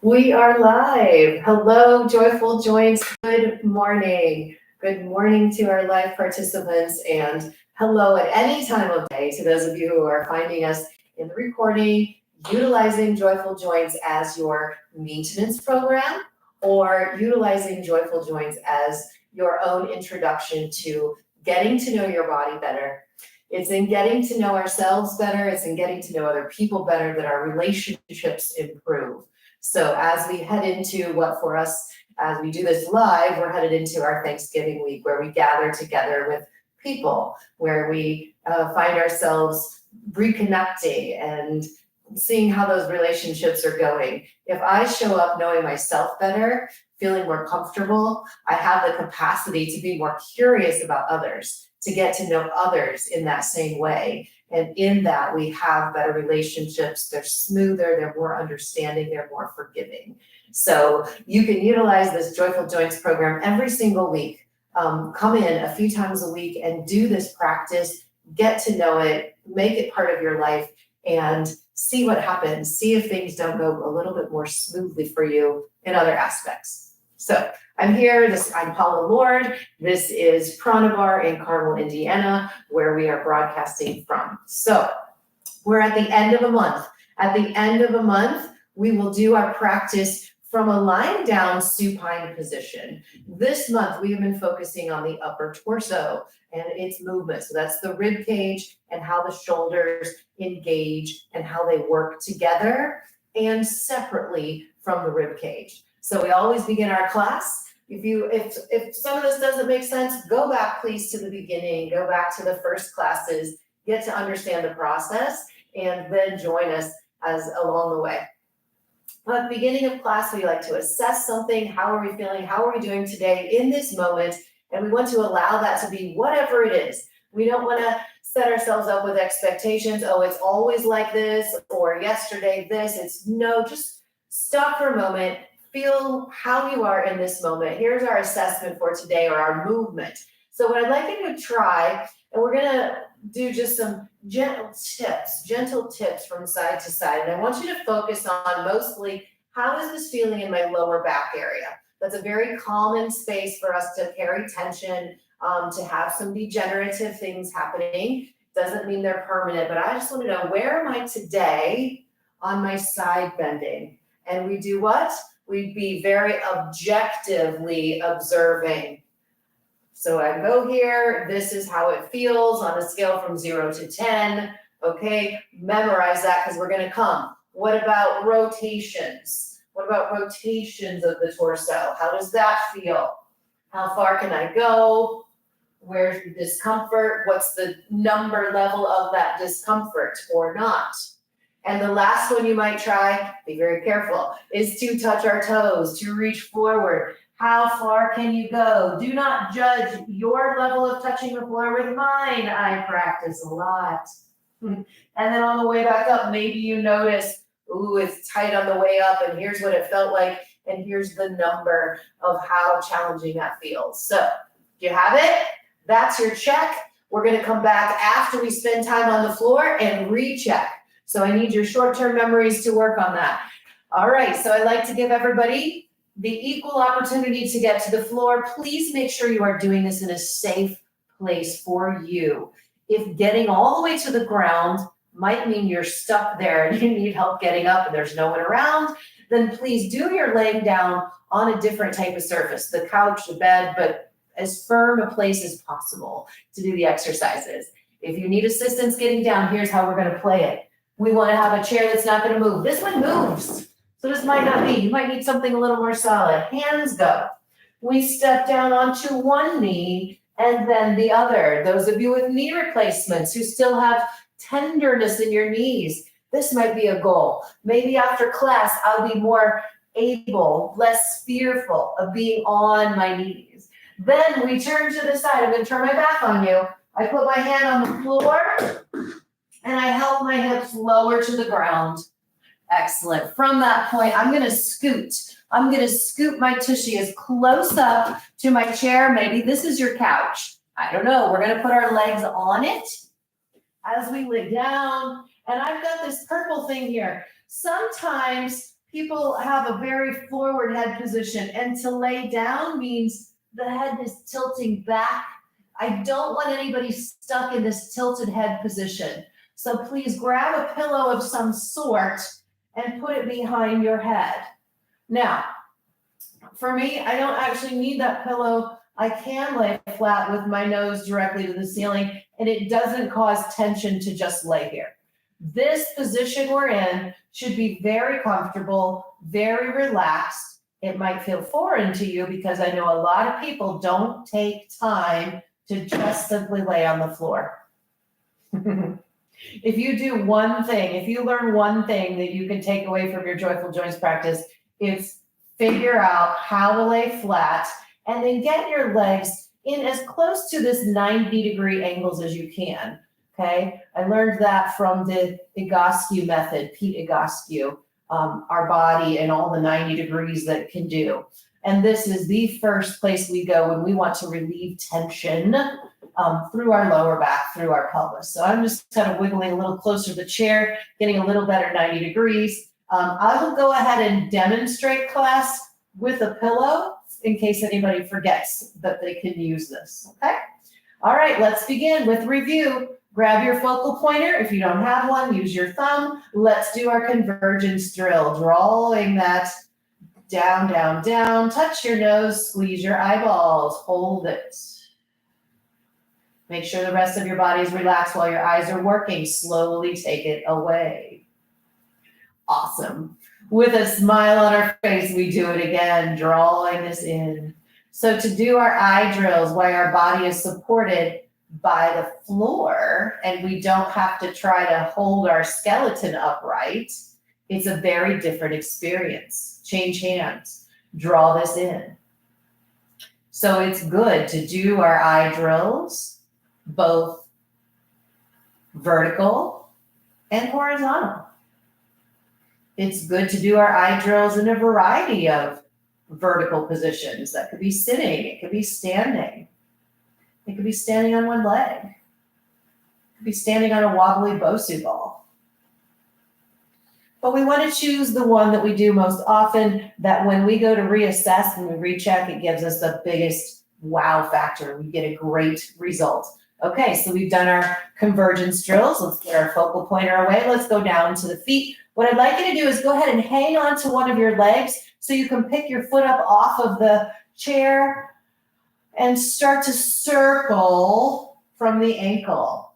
We are live. Hello, joyful joints. Good morning. Good morning to our live participants, and hello at any time of day to those of you who are finding us in the recording, utilizing joyful joints as your maintenance program or utilizing joyful joints as your own introduction to getting to know your body better. It's in getting to know ourselves better, it's in getting to know other people better that our relationships improve. So as we head into what for us, as we do this live, we're headed into our Thanksgiving week where we gather together with people, where we find ourselves reconnecting and seeing how those relationships are going. If I show up knowing myself better, feeling more comfortable, I have the capacity to be more curious about others, to get to know others in that same way. And in that, we have better relationships. They're smoother, they're more understanding, they're more forgiving. So you can utilize this Joyful Joints program every single week. Come in a few times a week and do this practice, get to know it, make it part of your life, and see what happens. See if things don't go a little bit more smoothly for you in other aspects. So I'm here, I'm Paula Lord. This is Prana Bar in Carmel, Indiana, where we are broadcasting from. So we're at the end of a month. At the end of a month, we will do our practice from a lying down supine position. This month, we have been focusing on the upper torso and its movement. So that's the rib cage and how the shoulders engage and how they work together and separately from the rib cage. So we always begin our class. If some of this doesn't make sense, go back please to the beginning, go back to the first classes, get to understand the process, and then join us as along the way. At the beginning of class, we like to assess something. How are we feeling? How are we doing today in this moment? And we want to allow that to be whatever it is. We don't want to set ourselves up with expectations. Oh, it's always like this, or yesterday this. It's no, just stop for a moment. Feel how you are in this moment. Here's our assessment for today, or our movement. So what I'd like you to try, and we're gonna do just some gentle tips from side to side. And I want you to focus on mostly, how is this feeling in my lower back area? That's a very common space for us to carry tension, to have some degenerative things happening. Doesn't mean they're permanent, but I just want to know, where am I today on my side bending? And we do what? We'd be very objectively observing. So I go here, this is how it feels on a scale from 0 to 10. Okay, memorize that because we're gonna come. What about rotations? What about rotations of the torso? How does that feel? How far can I go? Where's the discomfort? What's the number level of that discomfort or not? And the last one you might try, be very careful, is to touch our toes, to reach forward. How far can you go? Do not judge your level of touching the floor with mine. I practice a lot. And then on the way back up, maybe you notice, ooh, it's tight on the way up, and here's what it felt like, and here's the number of how challenging that feels. So, do you have it? That's your check. We're gonna come back after we spend time on the floor and recheck. So I need your short-term memories to work on that. All right, so I'd like to give everybody the equal opportunity to get to the floor. Please make sure you are doing this in a safe place for you. If getting all the way to the ground might mean you're stuck there and you need help getting up and there's no one around, then please do your laying down on a different type of surface, the couch, the bed, but as firm a place as possible to do the exercises. If you need assistance getting down, here's how we're gonna play it. We want to have a chair that's not going to move. This one moves, so this might not be. You might need something a little more solid. Hands go. We step down onto one knee and then the other. Those of you with knee replacements who still have tenderness in your knees, this might be a goal. Maybe after class, I'll be more able, less fearful of being on my knees. Then we turn to the side. I'm going to turn my back on you. I put my hand on the floor, and I help my hips lower to the ground. Excellent. From that point, I'm gonna scoot. I'm gonna scoot my tushy as close up to my chair. Maybe this is your couch. I don't know. We're gonna put our legs on it as we lay down. And I've got this purple thing here. Sometimes people have a very forward head position, and to lay down means the head is tilting back. I don't want anybody stuck in this tilted head position. So please grab a pillow of some sort and put it behind your head. Now, for me, I don't actually need that pillow. I can lay flat with my nose directly to the ceiling, and it doesn't cause tension to just lay here. This position we're in should be very comfortable, very relaxed. It might feel foreign to you because I know a lot of people don't take time to just simply lay on the floor. If you do one thing, if you learn one thing that you can take away from your Joyful Joints practice, it's figure out how to lay flat and then get your legs in as close to this 90-degree angles as you can. Okay, I learned that from the Egoscue method, Pete Egoscue, our body and all the 90 degrees that it can do. And this is the first place we go when we want to relieve tension through our lower back, through our pelvis. So I'm just kind of wiggling a little closer to the chair, getting a little better 90 degrees. I will go ahead and demonstrate class with a pillow in case anybody forgets that they can use this, okay? All right, let's begin with review. Grab your focal pointer. If you don't have one, use your thumb. Let's do our convergence drill, drawing that down, down, down. Touch your nose, squeeze your eyeballs, hold it. Make sure the rest of your body is relaxed while your eyes are working. Slowly take it away. Awesome. With a smile on our face, we do it again, drawing this in. So to do our eye drills while our body is supported by the floor and we don't have to try to hold our skeleton upright, it's a very different experience. Change hands, draw this in. So it's good to do our eye drills, both vertical and horizontal. It's good to do our eye drills in a variety of vertical positions. That could be sitting, it could be standing. It could be standing on one leg. It could be standing on a wobbly Bosu ball. But we want to choose the one that we do most often, that when we go to reassess and we recheck, it gives us the biggest wow factor. We get a great result. Okay, so we've done our convergence drills. Let's get our focal pointer away. Let's go down to the feet. What I'd like you to do is go ahead and hang on to one of your legs so you can pick your foot up off of the chair and start to circle from the ankle.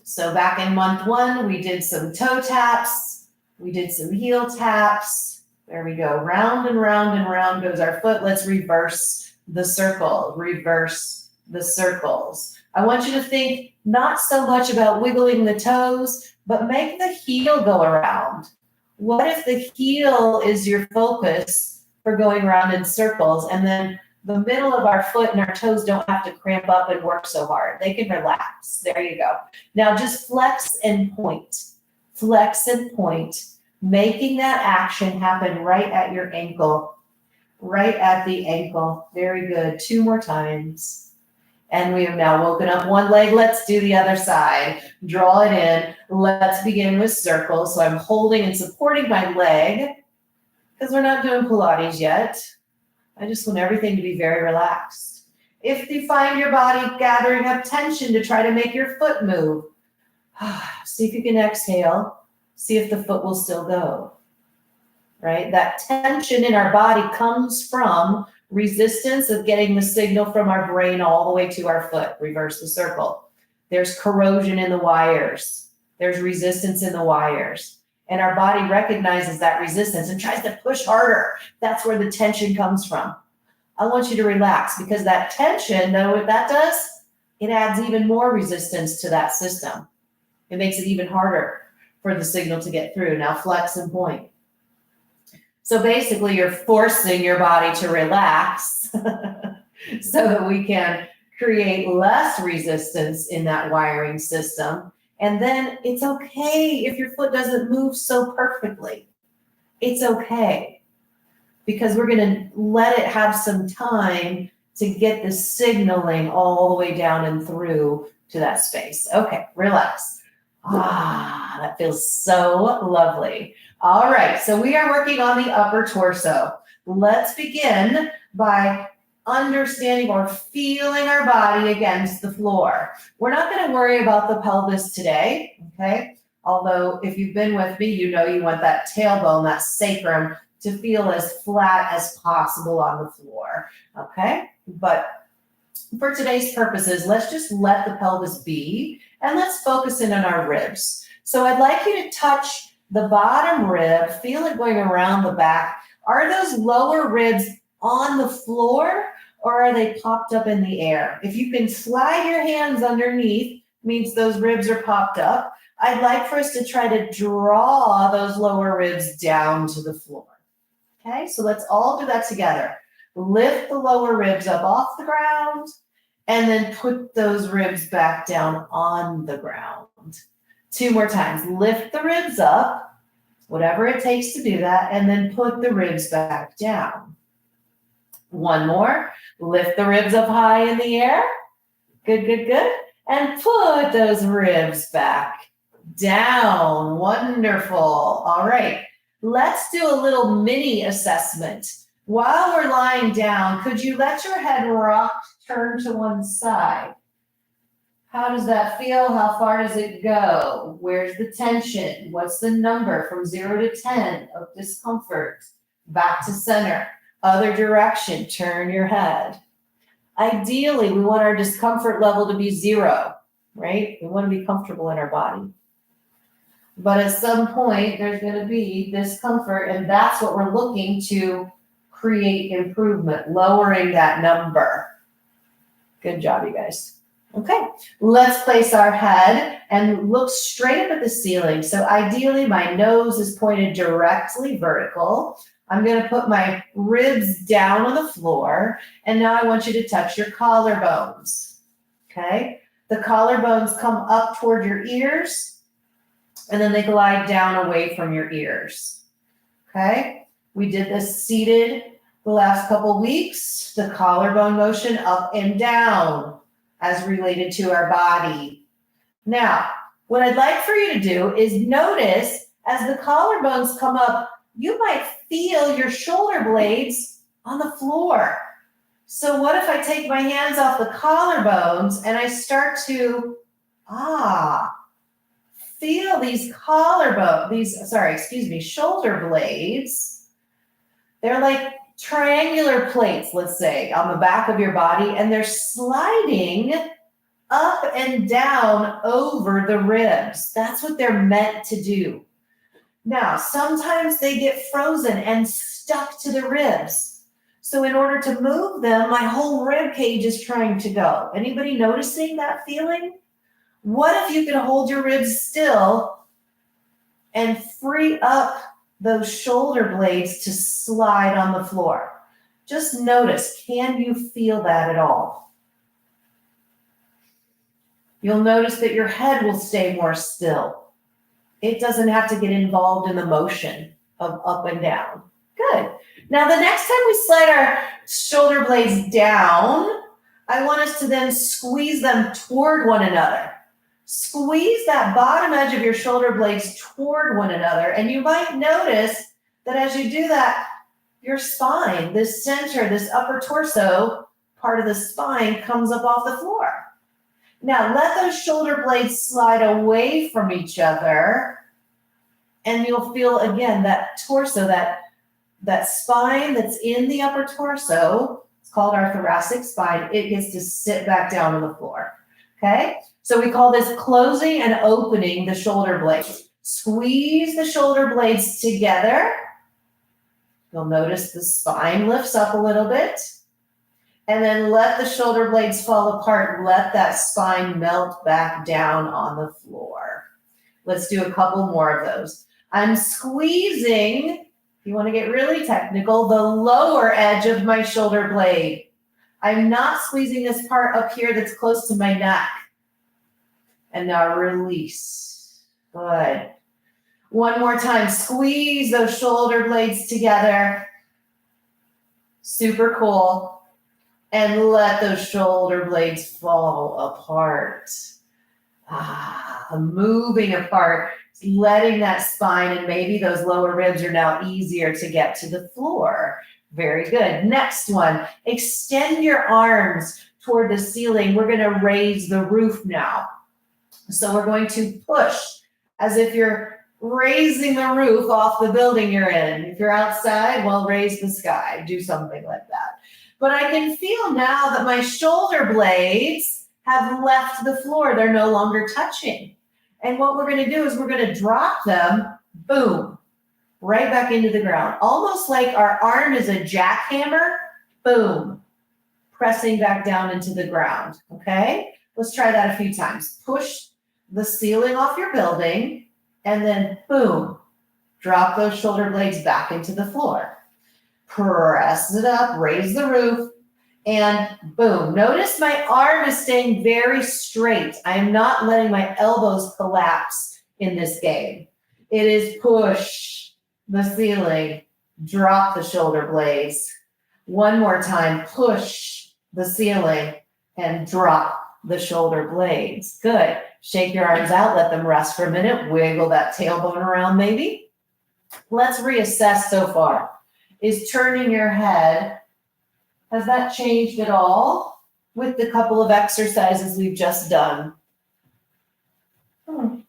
So back in month 1, we did some toe taps. We did some heel taps. There we go. Round and round and round goes our foot. Let's reverse the circle. Reverse the circles. I want you to think not so much about wiggling the toes, but make the heel go around. What if the heel is your focus for going around in circles, and then the middle of our foot and our toes don't have to cramp up and work so hard. They can relax. There you go. Now just flex and point. Flex and point, making that action happen right at your ankle. Right at the ankle. Very good. 2 more times. And we have now woken up one leg. Let's do the other side. Draw it in. Let's begin with circles. So I'm holding and supporting my leg because we're not doing Pilates yet. I just want everything to be very relaxed. If you find your body gathering up tension to try to make your foot move, see if you can exhale. See if the foot will still go, right? That tension in our body comes from resistance of getting the signal from our brain all the way to our foot. Reverse the circle. There's corrosion in the wires. There's resistance in the wires. And our body recognizes that resistance and tries to push harder. That's where the tension comes from. I want you to relax because that tension, know what that does? It adds even more resistance to that system. It makes it even harder for the signal to get through. Now flex and point. So basically you're forcing your body to relax so that we can create less resistance in that wiring system. And then it's okay if your foot doesn't move so perfectly. It's okay because we're going to let it have some time to get the signaling all the way down and through to that space. Okay, relax. Ah, that feels so lovely. All right, so we are working on the upper torso. Let's begin by understanding or feeling our body against the floor. We're not going to worry about the pelvis today, okay? Although if you've been with me, you know you want that tailbone, that sacrum, to feel as flat as possible on the floor, okay? But for today's purposes, let's just let the pelvis be and let's focus in on our ribs. So I'd like you to touch the bottom rib, feel it going around the back. Are those lower ribs on the floor or are they popped up in the air? If you can slide your hands underneath, means those ribs are popped up. I'd like for us to try to draw those lower ribs down to the floor. Okay, so let's all do that together. Lift the lower ribs up off the ground and then put those ribs back down on the ground. 2 more times. Lift the ribs up, whatever it takes to do that, and then put the ribs back down. 1 more. Lift the ribs up high in the air. Good, good, good. And put those ribs back down. Wonderful. All right. Let's do a little mini assessment. While we're lying down, could you let your head rock, turn to one side? How does that feel? How far does it go? Where's the tension? What's the number from 0 to 10 of discomfort? Back to center. Other direction, turn your head. Ideally, we want our discomfort level to be 0, right? We want to be comfortable in our body. But at some point, there's going to be discomfort, and that's what we're looking to create improvement, lowering that number. Good job, you guys. Okay, let's place our head and look straight up at the ceiling. So ideally, my nose is pointed directly vertical. I'm going to put my ribs down on the floor, and now I want you to touch your collarbones. Okay, the collarbones come up toward your ears, and then they glide down away from your ears. Okay, we did this seated the last couple weeks, the collarbone motion up and down as related to our body. Now, what I'd like for you to do is notice as the collarbones come up, you might feel your shoulder blades on the floor. So what if I take my hands off the collarbones and I start to, feel these shoulder blades. They're like triangular plates, let's say, on the back of your body, and they're sliding up and down over the ribs. That's what they're meant to do. Now, sometimes they get frozen and stuck to the ribs. So in order to move them, my whole rib cage is trying to go. Anybody noticing that feeling? What if you can hold your ribs still and free up those shoulder blades to slide on the floor? Just notice, can you feel that at all? You'll notice that your head will stay more still. It doesn't have to get involved in the motion of up and down. Good. Now, the next time we slide our shoulder blades down, I want us to then squeeze them toward one another. Squeeze that bottom edge of your shoulder blades toward one another, and you might notice that as you do that, your spine, this center, this upper torso part of the spine comes up off the floor. Now, let those shoulder blades slide away from each other, and you'll feel, again, that torso, that spine that's in the upper torso, it's called our thoracic spine, it gets to sit back down on the floor, okay? So we call this closing and opening the shoulder blades. Squeeze the shoulder blades together. You'll notice the spine lifts up a little bit. And then let the shoulder blades fall apart. Let that spine melt back down on the floor. Let's do a couple more of those. I'm squeezing, if you want to get really technical, the lower edge of my shoulder blade. I'm not squeezing this part up here that's close to my neck. And now release. Good. One more time. Squeeze those shoulder blades together. Super cool. And let those shoulder blades fall apart. Moving apart, letting that spine and maybe those lower ribs are now easier to get to the floor. Very good. Next one, extend your arms toward the ceiling. We're going to raise the roof now. So we're going to push as if you're raising the roof off the building you're in. If you're outside, well, raise the sky. Do something like that. But I can feel now that my shoulder blades have left the floor. They're no longer touching. And what we're going to do is we're going to drop them, boom, right back into the ground. Almost like our arm is a jackhammer, boom, pressing back down into the ground, okay? Let's try that a few times. Push the ceiling off your building, and then boom, drop those shoulder blades back into the floor. Press it up, raise the roof, and boom. Notice my arm is staying very straight. I am not letting my elbows collapse in this game. It is push the ceiling, drop the shoulder blades. One more time, push the ceiling and drop the shoulder blades. Good. Shake your arms out, let them rest for a minute, wiggle that tailbone around maybe. Let's reassess so far. Is turning your head, has that changed at all with the couple of exercises we've just done? That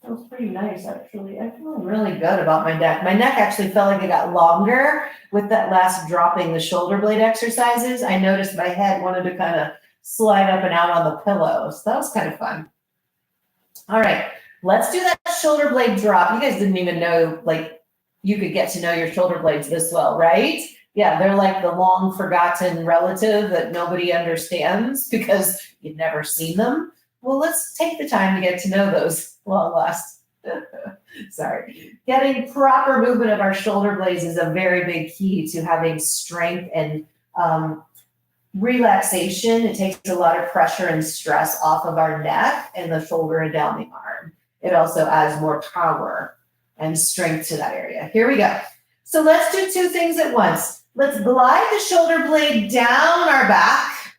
was pretty nice, actually. I feel really good about my neck. My neck actually felt like it got longer with that last dropping the shoulder blade exercises. I noticed my head wanted to kind of slide up and out on the pillow. So that was kind of fun. All right, let's do that shoulder blade drop. You guys didn't even know, like, you could get to know your shoulder blades this well, right? Yeah, they're like the long forgotten relative that nobody understands because you've never seen them. Well, let's take the time to get to know those long lost. Sorry. Getting proper movement of our shoulder blades is a very big key to having strength and relaxation. It takes a lot of pressure and stress off of our neck and the shoulder and down the arm. It also adds more power and strength to that area. Here we go. So let's do two things at once. Let's glide the shoulder blade down our back,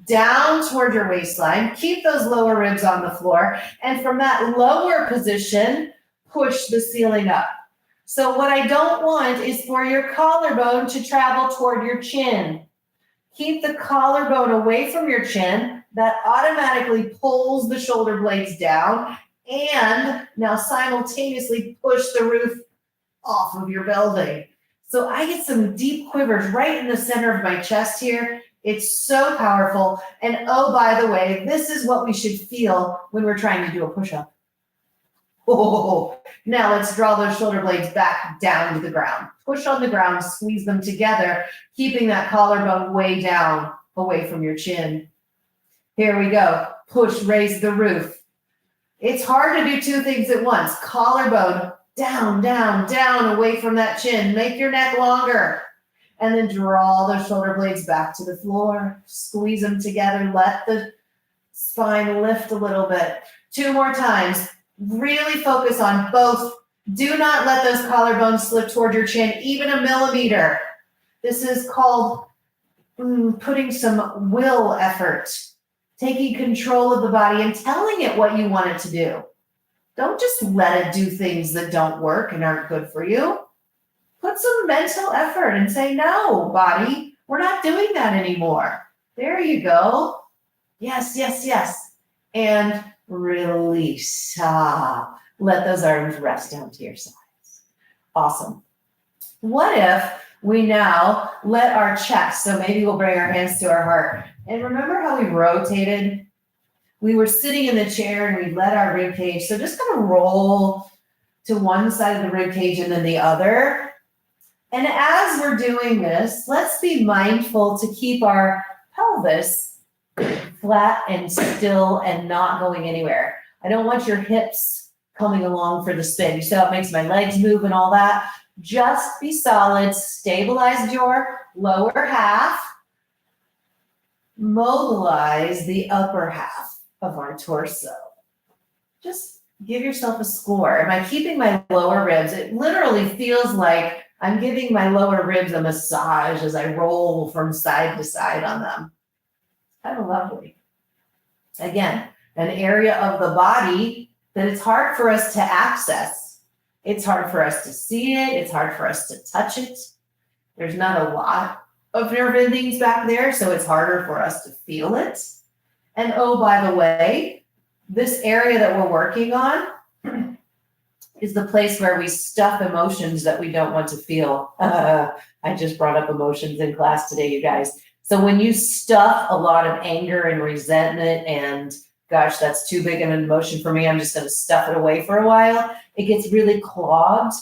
down toward your waistline. Keep those lower ribs on the floor. And from that lower position, push the ceiling up. So what I don't want is for your collarbone to travel toward your chin. Keep the collarbone away from your chin. That automatically pulls the shoulder blades down. And now simultaneously push the roof off of your building. So I get some deep quivers right in the center of my chest here. It's so powerful. And oh, by the way, this is what we should feel when we're trying to do a push-up. Oh, now let's draw those shoulder blades back down to the ground. Push on the ground, squeeze them together, keeping that collarbone way down, away from your chin. Here we go. Push, raise the roof. It's hard to do two things at once. Collarbone, down, down, down, away from that chin. Make your neck longer. And then draw those shoulder blades back to the floor. Squeeze them together. Let the spine lift a little bit. Two more times. Really focus on both. Do not let those collarbones slip toward your chin, even a millimeter. This is called putting some will effort. Taking control of the body and telling it what you want it to do. Don't just let it do things that don't work and aren't good for you. Put some mental effort and say, no, body, we're not doing that anymore. There you go. Yes, yes, yes. And release. Let those arms rest down to your sides. Awesome. What if we now let our chest, so maybe we'll bring our hands to our heart. And remember how we rotated? We were sitting in the chair and we let our rib cage, so just kind of roll to one side of the rib cage and then the other. And as we're doing this, let's be mindful to keep our pelvis flat and still and not going anywhere. I don't want your hips coming along for the spin. You see how it makes my legs move and all that? Just be solid, stabilize your lower half, mobilize the upper half of our torso. Just give yourself a score. Am I keeping my lower ribs? It literally feels like I'm giving my lower ribs a massage as I roll from side to side on them. Kind of lovely. Again, an area of the body that it's hard for us to access. It's hard for us to see it. It's hard for us to touch it. There's not a lot of nerve endings back there, so it's harder for us to feel it. And oh, by the way, this area that we're working on is the place where we stuff emotions that we don't want to feel. I just brought up emotions in class today, you guys. So when you stuff a lot of anger and resentment and gosh, that's too big of an emotion for me, I'm just going to stuff it away for a while, it gets really clogged.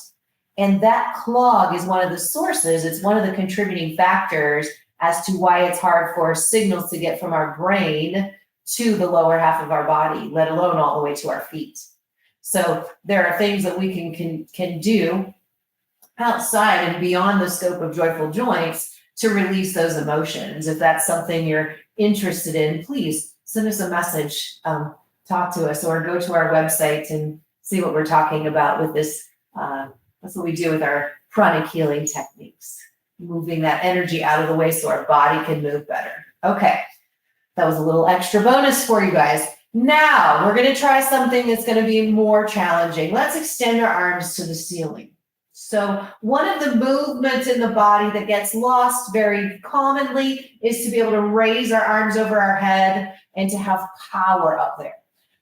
And that clog is one of the sources, it's one of the contributing factors as to why it's hard for signals to get from our brain to the lower half of our body, let alone all the way to our feet. So there are things that we can do outside and beyond the scope of Joyful Joints to release those emotions. If that's something you're interested in, please send us a message, talk to us, or go to our website and see what we're talking about with this. That's what we do with our pranic healing techniques, moving that energy out of the way so our body can move better. Okay, that was a little extra bonus for you guys. Now we're going to try something that's going to be more challenging. Let's extend our arms to the ceiling. So one of the movements in the body that gets lost very commonly is to be able to raise our arms over our head and to have power up there.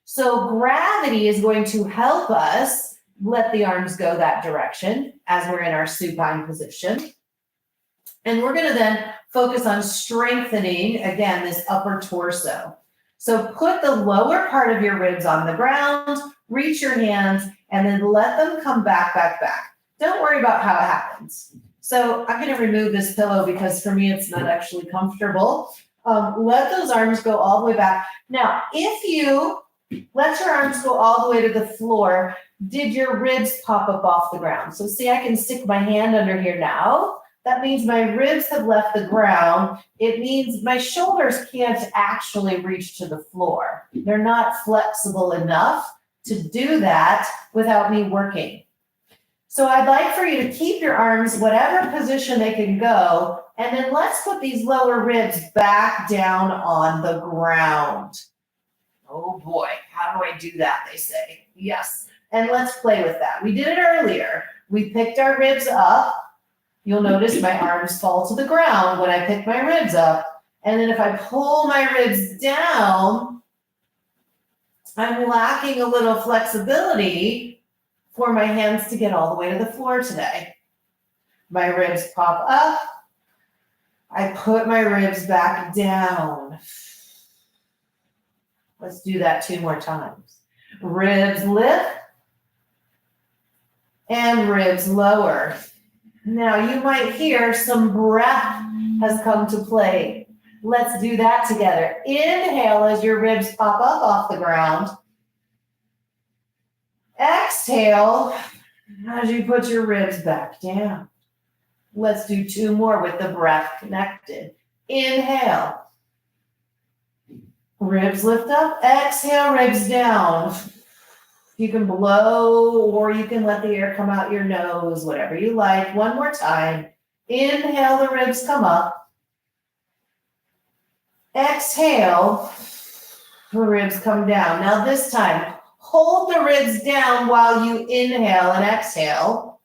So gravity is going to help us let the arms go that direction as we're in our supine position. And we're going to then focus on strengthening, again, this upper torso. So put the lower part of your ribs on the ground, reach your hands, and then let them come back. Don't worry about how it happens. So I'm going to remove this pillow because for me, it's not actually comfortable. Let those arms go all the way back. Now, if you let your arms go all the way to the floor, did your ribs pop up off the ground? So see, I can stick my hand under here now. That means my ribs have left the ground. It means my shoulders can't actually reach to the floor. They're not flexible enough to do that without me working. So I'd like for you to keep your arms whatever position they can go, and then let's put these lower ribs back down on the ground. Oh boy, how do I do that, they say. Yes, and let's play with that. We did it earlier. We picked our ribs up. You'll notice my arms fall to the ground when I pick my ribs up. And then if I pull my ribs down, I'm lacking a little flexibility for my hands to get all the way to the floor today. My ribs pop up. I put my ribs back down. Let's do that 2 more times. Ribs lift and ribs lower. Now you might hear some breath has come to play. Let's do that together. Inhale as your ribs pop up off the ground. Exhale as you put your ribs back down. Let's do 2 more with the breath connected. Inhale. Ribs lift up. Exhale, ribs down. You can blow or you can let the air come out your nose, whatever you like. 1 more time. Inhale, the ribs come up. Exhale, the ribs come down. Now this time, hold the ribs down while you inhale and exhale.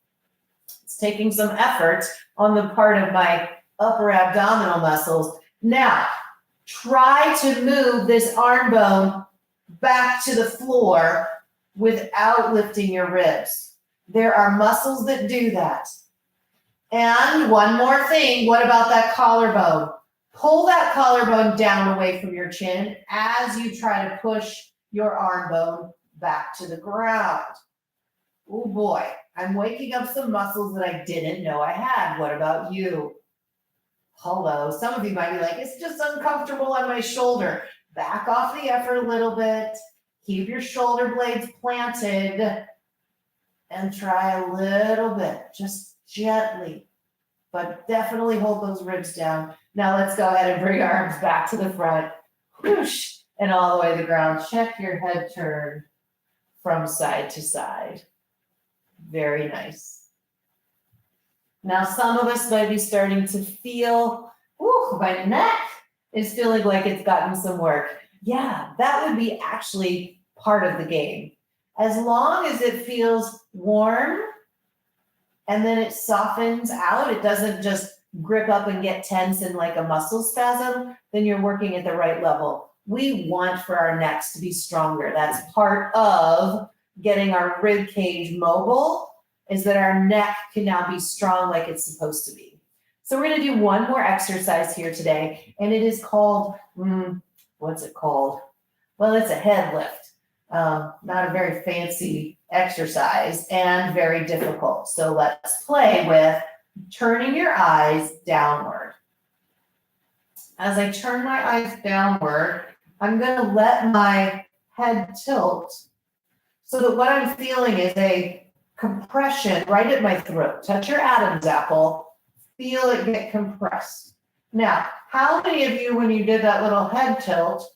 It's taking some effort on the part of my upper abdominal muscles. Now, try to move this arm bone back to the floor without lifting your ribs. There are muscles that do that. And one more thing, what about that collarbone? Pull that collarbone down away from your chin as you try to push your arm bone back to the ground. Oh boy, I'm waking up some muscles that I didn't know I had. What about you? Hello, some of you might be like, it's just uncomfortable on my shoulder. Back off the effort a little bit. Keep your shoulder blades planted and try a little bit, just gently, but definitely hold those ribs down. Now let's go ahead and bring our arms back to the front, whoosh, and all the way to the ground. Check your head turn from side to side. Very nice. Now some of us might be starting to feel, my neck is feeling like it's gotten some work. Yeah, that would be actually part of the game. As long as it feels warm and then it softens out, it doesn't just grip up and get tense and like a muscle spasm, then you're working at the right level. We want for our necks to be stronger. That's part of getting our rib cage mobile, is that our neck can now be strong like it's supposed to be. So we're gonna do one more exercise here today, and it is called, what's it called? Well, it's a head lift. Not a very fancy exercise and very difficult. So let's play with turning your eyes downward. As I turn my eyes downward, I'm gonna let my head tilt so that what I'm feeling is a compression right at my throat. Touch your Adam's apple, feel it get compressed. Now, how many of you, when you did that little head tilt,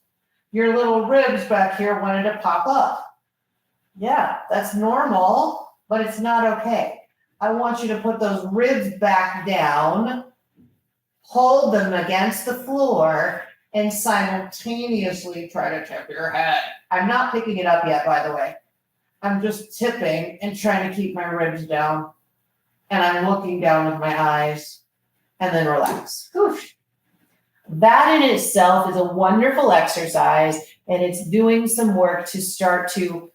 your little ribs back here wanted to pop up? Yeah, that's normal, but it's not okay. I want you to put those ribs back down, hold them against the floor, and simultaneously try to tip your head. I'm not picking it up yet, by the way. I'm just tipping and trying to keep my ribs down. And I'm looking down with my eyes, and then relax. Whoosh. That in itself is a wonderful exercise, and it's doing some work to start to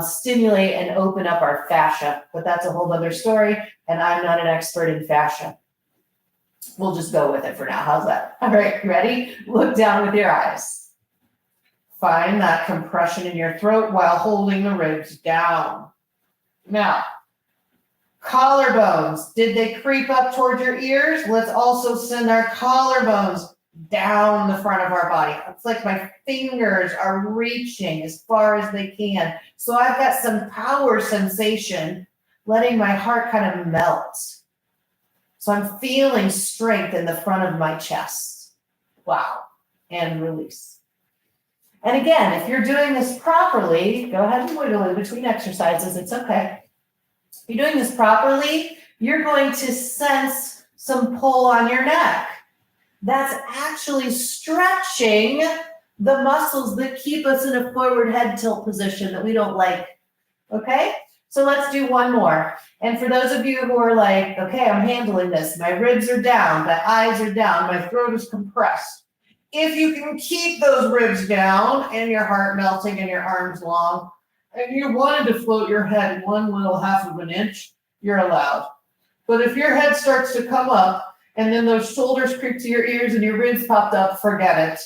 stimulate and open up our fascia. But that's a whole other story, and I'm not an expert in fascia. We'll just go with it for now. How's that? All right, ready? Look down with your eyes. Find that compression in your throat while holding the ribs down. Now, collarbones, did they creep up toward your ears? Let's also send our collarbones down the front of our body. It's like my fingers are reaching as far as they can. So I've got some power sensation, letting my heart kind of melt. So I'm feeling strength in the front of my chest. Wow. And release. And again, if you're doing this properly, go ahead and wiggle in between exercises. It's okay. If you're doing this properly, you're going to sense some pull on your neck. That's actually stretching the muscles that keep us in a forward head tilt position that we don't like. Okay? So let's do one more. And for those of you who are like, okay, I'm handling this. My ribs are down, my eyes are down, my throat is compressed. If you can keep those ribs down and your heart melting and your arms long, and you wanted to float your head 1/2 of an inch, you're allowed. But if your head starts to come up and then those shoulders creep to your ears and your ribs popped up, forget it.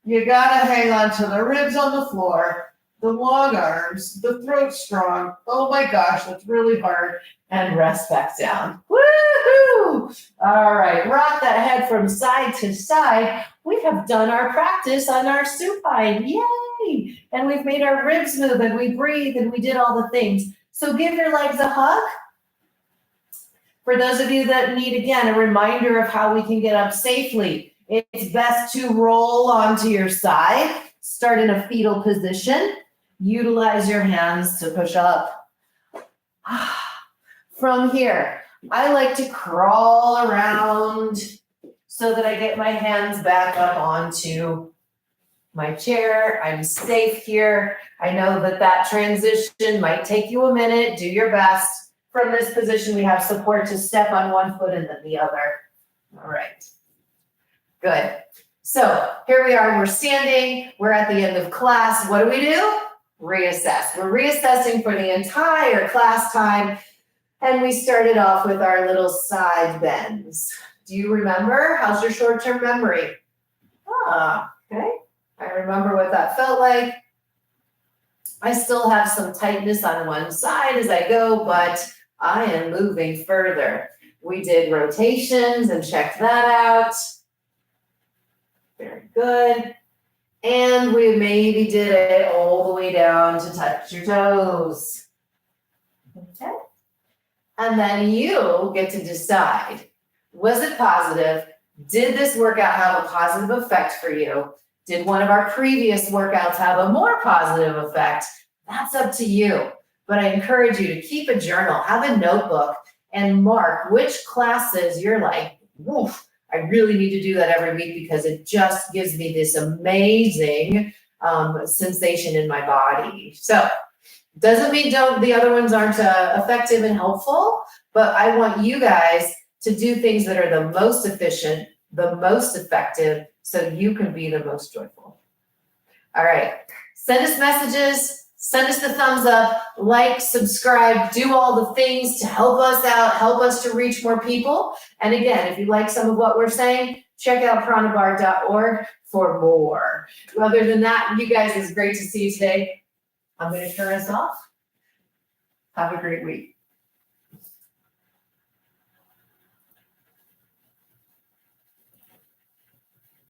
You gotta hang on to the ribs on the floor, the long arms, the throat strong. Oh my gosh, that's really hard. And rest back down. Woohoo! All right, rock that head from side to side. We have done our practice on our supine. Yay! And we've made our ribs move and we breathe and we did all the things. So give your legs a hug. For those of you that need, again, a reminder of how we can get up safely, it's best to roll onto your side, start in a fetal position, utilize your hands to push up. From here, I like to crawl around so that I get my hands back up onto my chair. I'm safe here. I know that transition might take you a minute. Do your best. From this position, we have support to step on one foot and then the other. All right. Good. So here we are. We're standing. We're at the end of class. What do? Reassess. We're reassessing for the entire class time. And we started off with our little side bends. Do you remember? How's your short-term memory? Okay. I remember what that felt like. I still have some tightness on one side as I go, but I am moving further. We did rotations and checked that out. Very good. And we maybe did it all the way down to touch your toes. Okay. And then you get to decide, was it positive? Did this workout have a positive effect for you? Did one of our previous workouts have a more positive effect? That's up to you. But I encourage you to keep a journal, have a notebook, and mark which classes you're like, woof, I really need to do that every week because it just gives me this amazing sensation in my body. So doesn't mean the other ones aren't effective and helpful, but I want you guys to do things that are the most efficient, the most effective, so you can be the most joyful. All right, send us messages, send us the thumbs up, like, subscribe, do all the things to help us out, help us to reach more people. And again, if you like some of what we're saying, check out pranabar.org for more. Other than that, you guys, it's great to see you today. I'm going to turn us off. Have a great week.